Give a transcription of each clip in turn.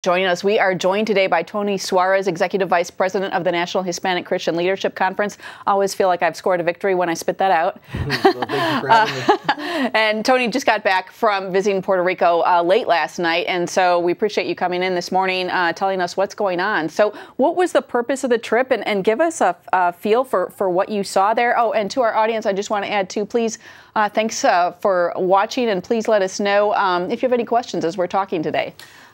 Joining us, we are joined today by Tony Suarez, Executive Vice President of the National Hispanic Christian Leadership Conference. I always feel like I've scored a victory when I spit that out. Well, thank you for having me. And Tony just got back from visiting Puerto Rico late last night, and so we appreciate you coming in this morning, telling us what's going on. So what was the purpose of the trip, and give us a feel for what you saw there? Oh, and to our audience, I just want to add, too, please, thanks for watching, and please let us know if you have any questions as we're talking today.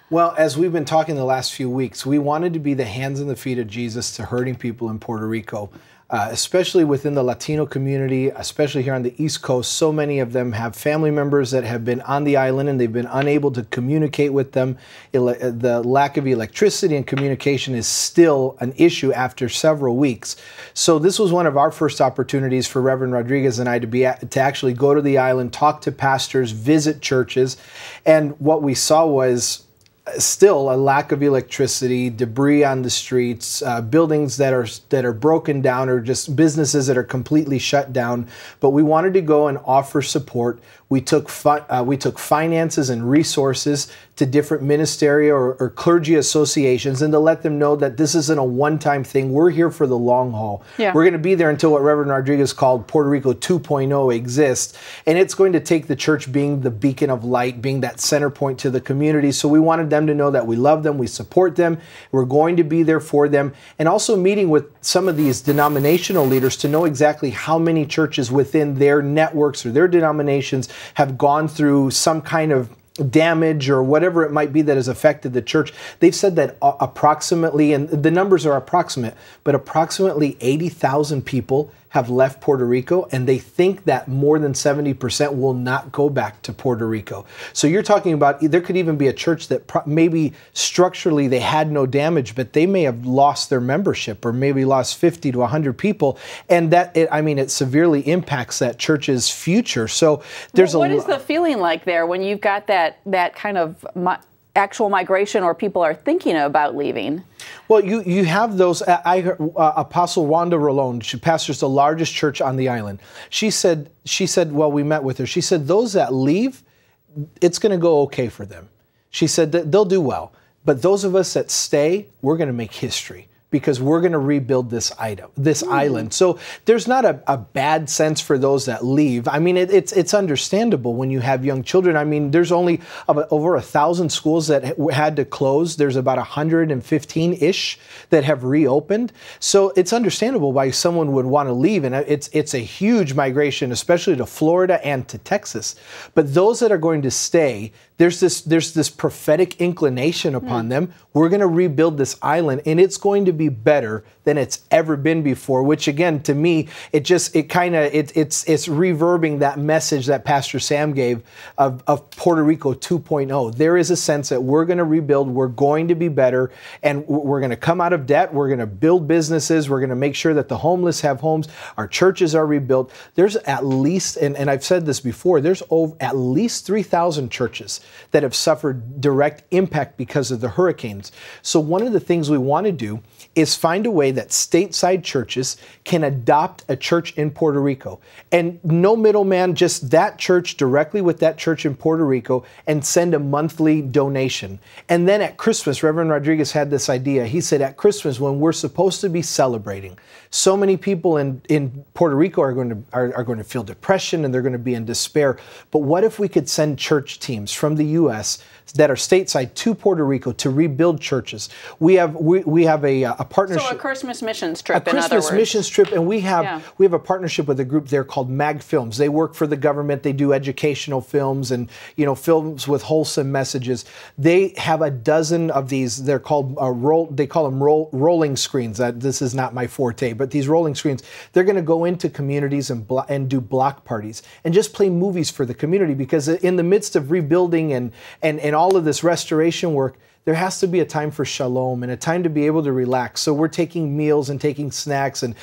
Well, as we've been talking the last few weeks, we wanted to be the hands and the feet of Jesus to hurting people in Puerto Rico, especially within the Latino community, especially here on the East Coast. So many of them have family members that have been on the island and they've been unable to communicate with them. The lack of electricity and communication is still an issue after several weeks. So this was one of our first opportunities for Reverend Rodriguez and I to actually go to the island, talk to pastors, visit churches. And what we saw was still a lack of electricity, debris on the streets, buildings that are broken down, or just businesses that are completely shut down. But we wanted to go and offer support. We took finances and resources to different ministerial or clergy associations, and to let them know that this isn't a one-time thing. We're here for the long haul. Yeah. We're going to be there until what Reverend Rodriguez called Puerto Rico 2.0 exists, and it's going to take the church being the beacon of light, being that center point to the community. So we wanted them to know that we love them, we support them, we're going to be there for them, and also meeting with some of these denominational leaders to know exactly how many churches within their networks or their denominations have gone through some kind of damage or whatever it might be that has affected the church. They've said that approximately, and the numbers are approximate, but approximately 80,000 people have left Puerto Rico, and they think that more than 70% will not go back to Puerto Rico. So you're talking about, there could even be a church that maybe structurally they had no damage, but they may have lost their membership or maybe lost 50 to 100 people. And that, it severely impacts that church's future. So there's what is the feeling like there when you've got that kind of actual migration, or people are thinking about leaving? Well, you have those. I heard Apostle Wanda Rolón, she pastors the largest church on the island. She said, well, we met with her. She said, those that leave, it's going to go okay for them. She said that they'll do well. But those of us that stay, we're going to make history, because we're going to rebuild this island. So there's not a bad sense for those that leave. I mean, it's understandable when you have young children. I mean, there's only over 1,000 schools that had to close. There's about 115-ish that have reopened. So it's understandable why someone would want to leave. And it's a huge migration, especially to Florida and to Texas. But those that are going to stay, there's this prophetic inclination upon them. We're going to rebuild this island, and it's going to be better than it's ever been before, which again, to me, it's reverbing that message that Pastor Sam gave of Puerto Rico 2.0. There is a sense that we're going to rebuild, we're going to be better, and we're going to come out of debt, we're going to build businesses, we're going to make sure that the homeless have homes, our churches are rebuilt. There's at least, and I've said this before, there's at least 3,000 churches that have suffered direct impact because of the hurricanes. So one of the things we want to do is find a way that stateside churches can adopt a church in Puerto Rico. And no middleman, just that church directly with that church in Puerto Rico, and send a monthly donation. And then at Christmas, Reverend Rodriguez had this idea. He said, at Christmas, when we're supposed to be celebrating, so many people in Puerto Rico are going to feel depression and they're going to be in despair. But what if we could send church teams from the U.S. that are stateside to Puerto Rico to rebuild churches? We have a partnership. So a Christmas missions trip, in other words. A Christmas missions trip, and we have a partnership with a group there called Mag Films. They work for the government. They do educational films and films with wholesome messages. They have a dozen of these. They're called they call them rolling screens. This is not my forte, but these rolling screens. They're going to go into communities and do block parties and just play movies for the community, because in the midst of rebuilding and all of this restoration work, there has to be a time for shalom and a time to be able to relax. So we're taking meals and taking snacks, and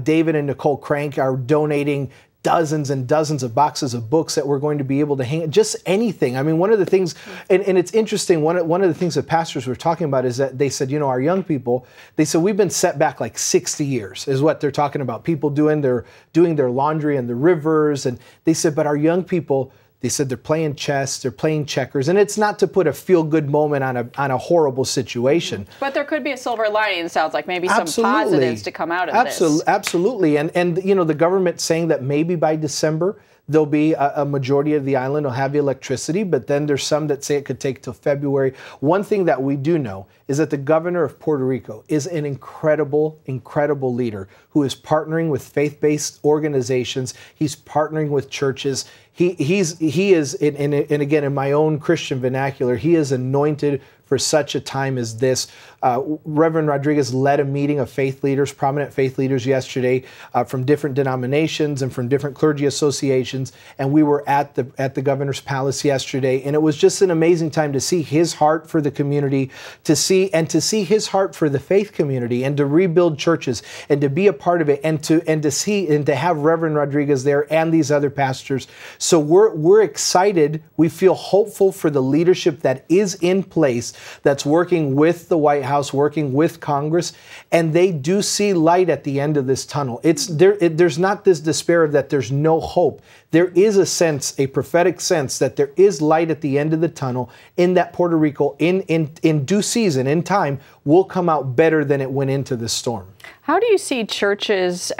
David and Nicole Crank are donating dozens and dozens of boxes of books that we're going to be able to hang, just anything. I mean, one of the things, and it's interesting, one of the things that pastors were talking about is that they said, our young people, they said, we've been set back like 60 years is what they're talking about. People doing their laundry in the rivers. And they said, but our young people, They said they're playing chess, they're playing checkers, and it's not to put a feel-good moment on a horrible situation. But there could be a silver lining, it sounds like, maybe some positives to come out of this. Absolutely, and you know, the government saying that maybe by December there'll be a majority of the island will have electricity, but then there's some that say it could take till February. One thing that we do know is that the governor of Puerto Rico is an incredible, incredible leader who is partnering with faith-based organizations. He's partnering with churches. He is, and again, in my own Christian vernacular, he is anointed for such a time as this. Reverend Rodriguez led a meeting of faith leaders, prominent faith leaders yesterday from different denominations and from different clergy associations. And we were at the governor's palace yesterday. And it was just an amazing time to see his heart for the community, to see his heart for the faith community, and to rebuild churches and to be a part of it, and to have Reverend Rodriguez there and these other pastors. So we're excited. We feel hopeful for the leadership that is in place, that's working with the White House, working with Congress, and they do see light at the end of this tunnel. There's not this despair of that there's no hope. There is a sense, a prophetic sense, that there is light at the end of the tunnel, in that Puerto Rico, in due season, in time, will come out better than it went into the storm. How do you see churches...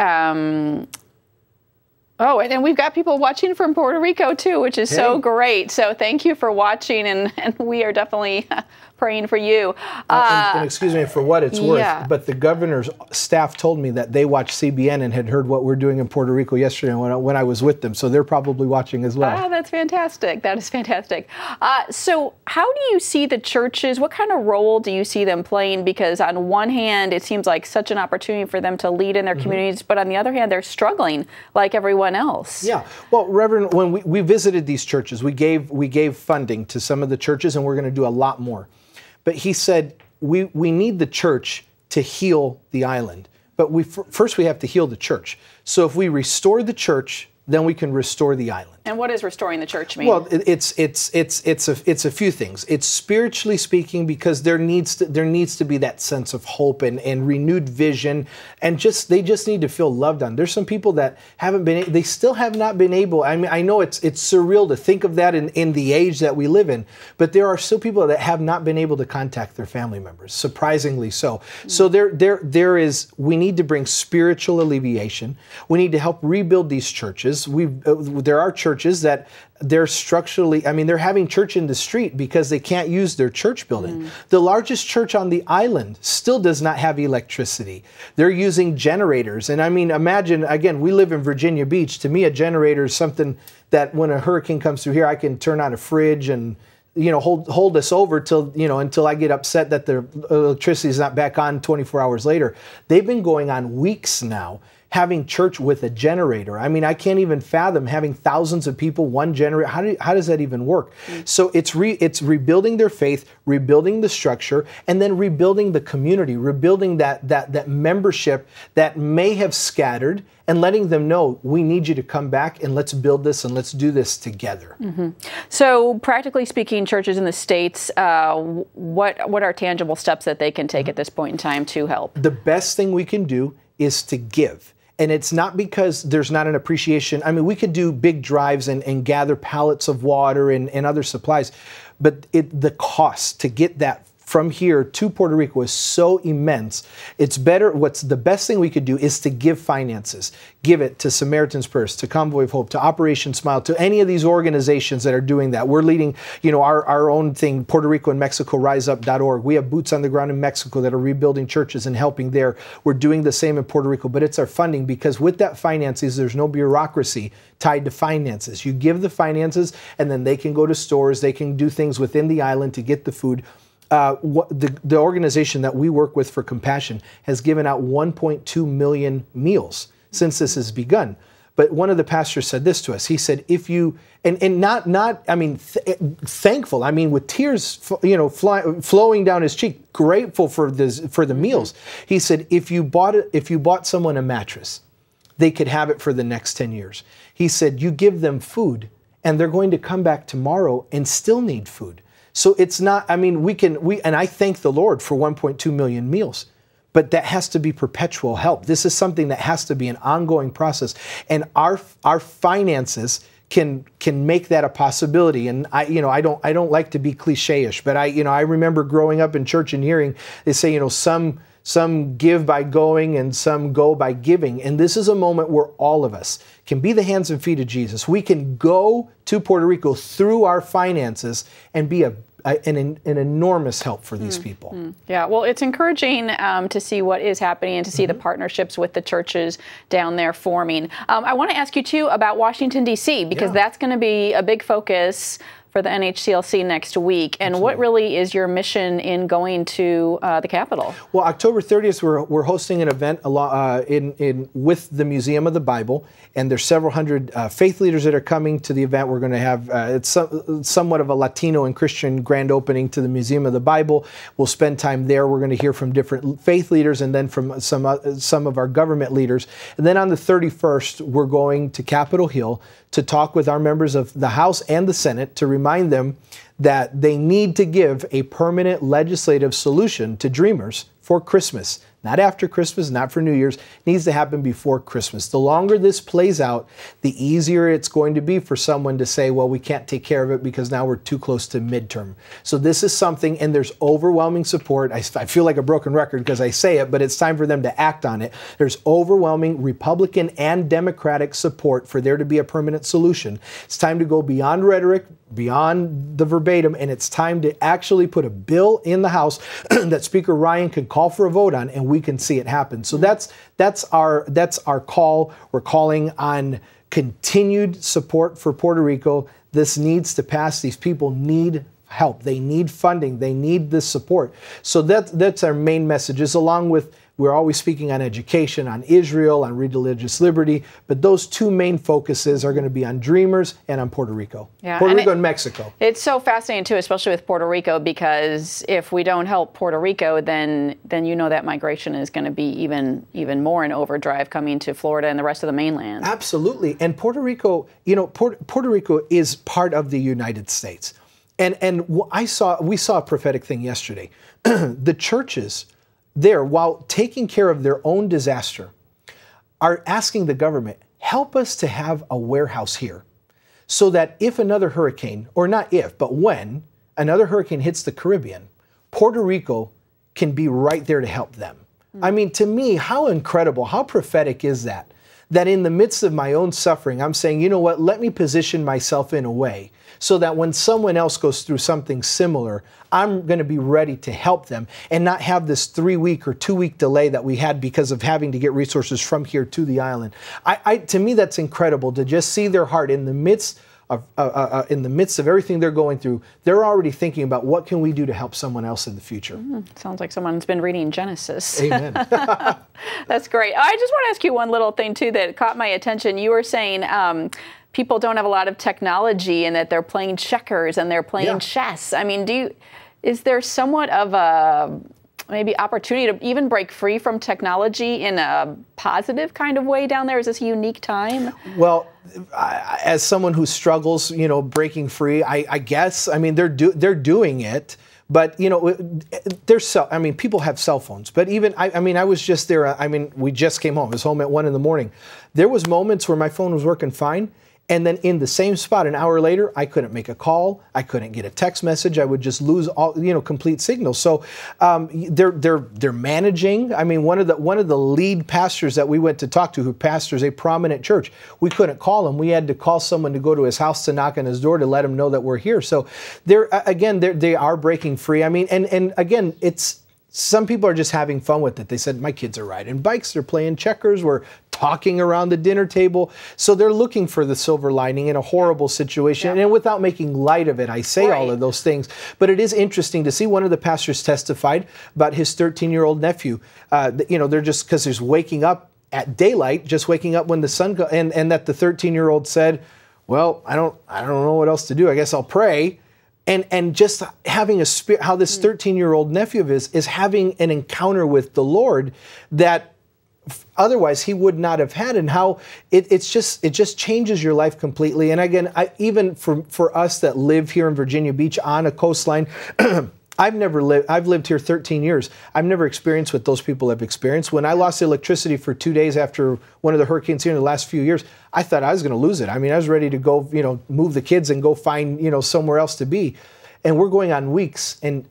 Oh, and we've got people watching from Puerto Rico, too, which is so great. So thank you for watching, and we are definitely praying for you. And excuse me for what it's worth, but the governor's staff told me that they watched CBN and had heard what we're doing in Puerto Rico yesterday when I was with them. So they're probably watching as well. Oh, that's fantastic. That is fantastic. So how do you see the churches? What kind of role do you see them playing? Because on one hand, it seems like such an opportunity for them to lead in their communities, but on the other hand, they're struggling like everyone else. Yeah. Well, Reverend, when we visited these churches, we gave funding to some of the churches, and we're going to do a lot more. But he said, we need the church to heal the island. But first we have to heal the church. So if we restore the church, then we can restore the island. And what does restoring the church mean? Well, it's a few things. It's spiritually speaking, because there needs to be that sense of hope and renewed vision, and they just need to feel loved on. There's some people that they still have not been able. I mean, I know it's surreal to think of that in the age that we live in, but there are still people that have not been able to contact their family members, surprisingly so. So we need to bring spiritual alleviation. We need to help rebuild these churches. There are churches that they're structurally, they're having church in the street because they can't use their church building. The largest church on the island still does not have electricity. They're using generators. And imagine, again, we live in Virginia Beach. To me, a generator is something that when a hurricane comes through here, I can turn on a fridge and hold us over until I get upset that the electricity is not back on 24 hours later. They've been going on weeks now having church with a generator. I can't even fathom having thousands of people, one generator. How does that even work? So it's rebuilding their faith, rebuilding the structure, and then rebuilding the community, rebuilding that membership that may have scattered, and letting them know, we need you to come back and let's build this and let's do this together. So practically speaking, churches in the States, what are tangible steps that they can take at this point in time to help? The best thing we can do is to give. And it's not because there's not an appreciation. We could do big drives and gather pallets of water and other supplies, but the cost to get that from here to Puerto Rico is so immense. It's better, the best thing we could do is to give finances. Give it to Samaritan's Purse, to Convoy of Hope, to Operation Smile, to any of these organizations that are doing that. We're leading, our own thing, Puerto Rico and Mexico, riseup.org. We have boots on the ground in Mexico that are rebuilding churches and helping there. We're doing the same in Puerto Rico, but it's our funding, because with that finances, there's no bureaucracy tied to finances. You give the finances, and then they can go to stores, they can do things within the island to get the food. The organization that we work with for Compassion has given out 1.2 million meals since this has begun. But one of the pastors said this to us. He said, if you, thankful, with tears, flowing down his cheek, grateful for the meals. He said, if you bought someone a mattress, they could have it for the next 10 years. He said, you give them food, and they're going to come back tomorrow and still need food. So it's not, and I thank the Lord for 1.2 million meals, but that has to be perpetual help. This is something that has to be an ongoing process. And our finances can make that a possibility. And I don't like to be cliche-ish, but I remember growing up in church and hearing they say, some give by going and some go by giving. And this is a moment where all of us can be the hands and feet of Jesus. We can go to Puerto Rico through our finances and be an enormous help for these people. Yeah, well, it's encouraging to see what is happening and to see the partnerships with the churches down there forming. I want to ask you, too, about Washington, D.C., because that's going to be a big focus for the NHCLC next week. And Absolutely. What really is your mission in going to the Capitol? Well, October 30th, we're hosting an event with the Museum of the Bible, and there's several hundred faith leaders that are coming to the event. We're going to have it's somewhat of a Latino and Christian grand opening to the Museum of the Bible. We'll spend time there. We're going to hear from different faith leaders and then from some of our government leaders. And then on the 31st, we're going to Capitol Hill to talk with our members of the House and the Senate to remind them that they need to give a permanent legislative solution to Dreamers for Christmas. Not after Christmas, not for New Year's. It needs to happen before Christmas. The longer this plays out, the easier it's going to be for someone to say, well, we can't take care of it because now we're too close to midterm. So this is something, and there's overwhelming support. I feel like a broken record because I say it, but it's time for them to act on it. There's overwhelming Republican and Democratic support for there to be a permanent solution. It's time to go beyond rhetoric, beyond the verbatim, and it's time to actually put a bill in the House that Speaker Ryan can call for a vote on, and we can see it happen. So that's our call. We're calling on continued support for Puerto Rico. This needs to pass. These people need help. They need funding. They need this support. So that's our main messages, along with we're always speaking on education, on Israel, on religious liberty, but those two main focuses are going to be on Dreamers and on Puerto Rico. Yeah, Puerto Rico and Mexico. It's so fascinating, too, especially with Puerto Rico, because if we don't help Puerto Rico, then that migration is going to be even more in overdrive coming to Florida and the rest of the mainland. Absolutely. And Puerto Rico, Puerto Rico is part of the United States. And we saw a prophetic thing yesterday. The churches there, while taking care of their own disaster, are asking the government, help us to have a warehouse here so that if another hurricane, or not if, but when another hurricane hits the Caribbean, Puerto Rico can be right there to help them. I mean, to me, how incredible, how prophetic is that? That in the midst of my own suffering, I'm saying, you know what, let me position myself in a way so that when someone else goes through something similar, I'm going to be ready to help them and not have this 3-week or 2-week delay that we had because of having to get resources from here to the island. To me, that's incredible to just see their heart in the midst of everything they're going through. They're already thinking about what can we do to help someone else in the future. Sounds like someone's been reading Genesis. Amen. That's great. I just want to ask you one little thing, too, that caught my attention. You were saying people don't have a lot of technology and that they're playing checkers and they're playing chess. I mean, is there somewhat of a maybe opportunity to even break free from technology in a positive kind of way down there? Is this a unique time? Well, as someone who struggles, breaking free, I guess. I mean, they're doing it. But, people have cell phones. But even, I was just there. We just came home. I was home at 1 a.m. There was moments where my phone was working fine. And then in the same spot, an hour later, I couldn't make a call. I couldn't get a text message. I would just lose all, complete signal. So they're managing. I mean, one of the lead pastors that we went to talk to, who pastors a prominent church, we couldn't call him. We had to call someone to go to his house to knock on his door to let him know that we're here. So they are breaking free. I mean, and again, some people are just having fun with it. They said, my kids are riding bikes, they're playing checkers, we're talking around the dinner table. So they're looking for the silver lining in a horrible situation. And without making light of it, I say all of those things. But it is interesting to see one of the pastors testified about his 13-year-old nephew. They're just, because he's waking up at daylight, just waking up when the sun goes, and that the 13-year-old said, well, I don't know what else to do. I guess I'll pray. And just having how this 13-year-old nephew of his is having an encounter with the Lord that otherwise he would not have had, and how it just changes your life completely. And again, even for us that live here in Virginia Beach on a coastline, I've lived here 13 years. I've never experienced what those people have experienced. When I lost electricity for 2 days after one of the hurricanes here in the last few years, I thought I was going to lose it. I mean, I was ready to go, move the kids and go find, somewhere else to be. And we're going on weeks, and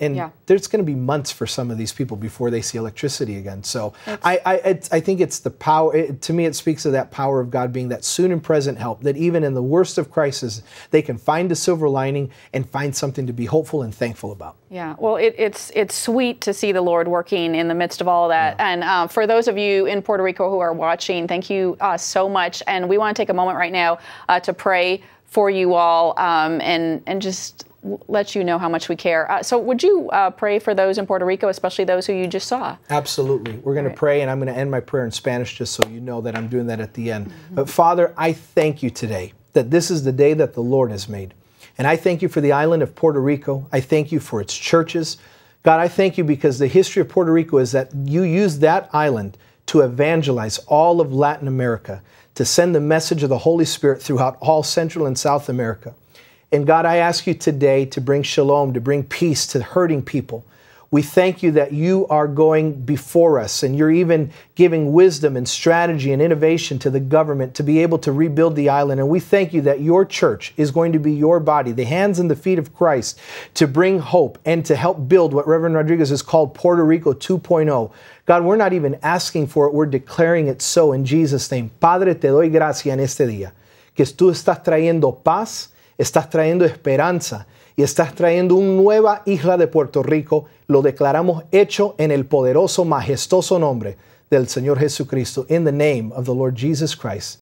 there's going to be months for some of these people before they see electricity again. So I think it's the power. To me, it speaks of that power of God being that soon and present help, that even in the worst of crisis, they can find a silver lining and find something to be hopeful and thankful about. Yeah, well, it's sweet to see the Lord working in the midst of all of that. Yeah. And for those of you in Puerto Rico who are watching, thank you so much. And we want to take a moment right now to pray for you all and just let you know how much we care. So would you pray for those in Puerto Rico, especially those who you just saw? Absolutely. We're going to pray, and I'm going to end my prayer in Spanish just so you know that I'm doing that at the end. But Father, I thank you today that this is the day that the Lord has made. And I thank you for the island of Puerto Rico. I thank you for its churches. God, I thank you because the history of Puerto Rico is that you used that island to evangelize all of Latin America, to send the message of the Holy Spirit throughout all Central and South America. And God, I ask you today to bring shalom, to bring peace to hurting people. We thank you that you are going before us, and you're even giving wisdom and strategy and innovation to the government to be able to rebuild the island. And we thank you that your church is going to be your body, the hands and the feet of Christ, to bring hope and to help build what Reverend Rodriguez has called Puerto Rico 2.0. God, we're not even asking for it, we're declaring it so in Jesus' name. Padre, te doy gracia en este día, que tú estás trayendo paz, estás trayendo esperanza y estás trayendo una nueva isla de Puerto Rico. Lo declaramos hecho en el poderoso, majestuoso nombre del Señor Jesucristo. In the name of the Lord Jesus Christ.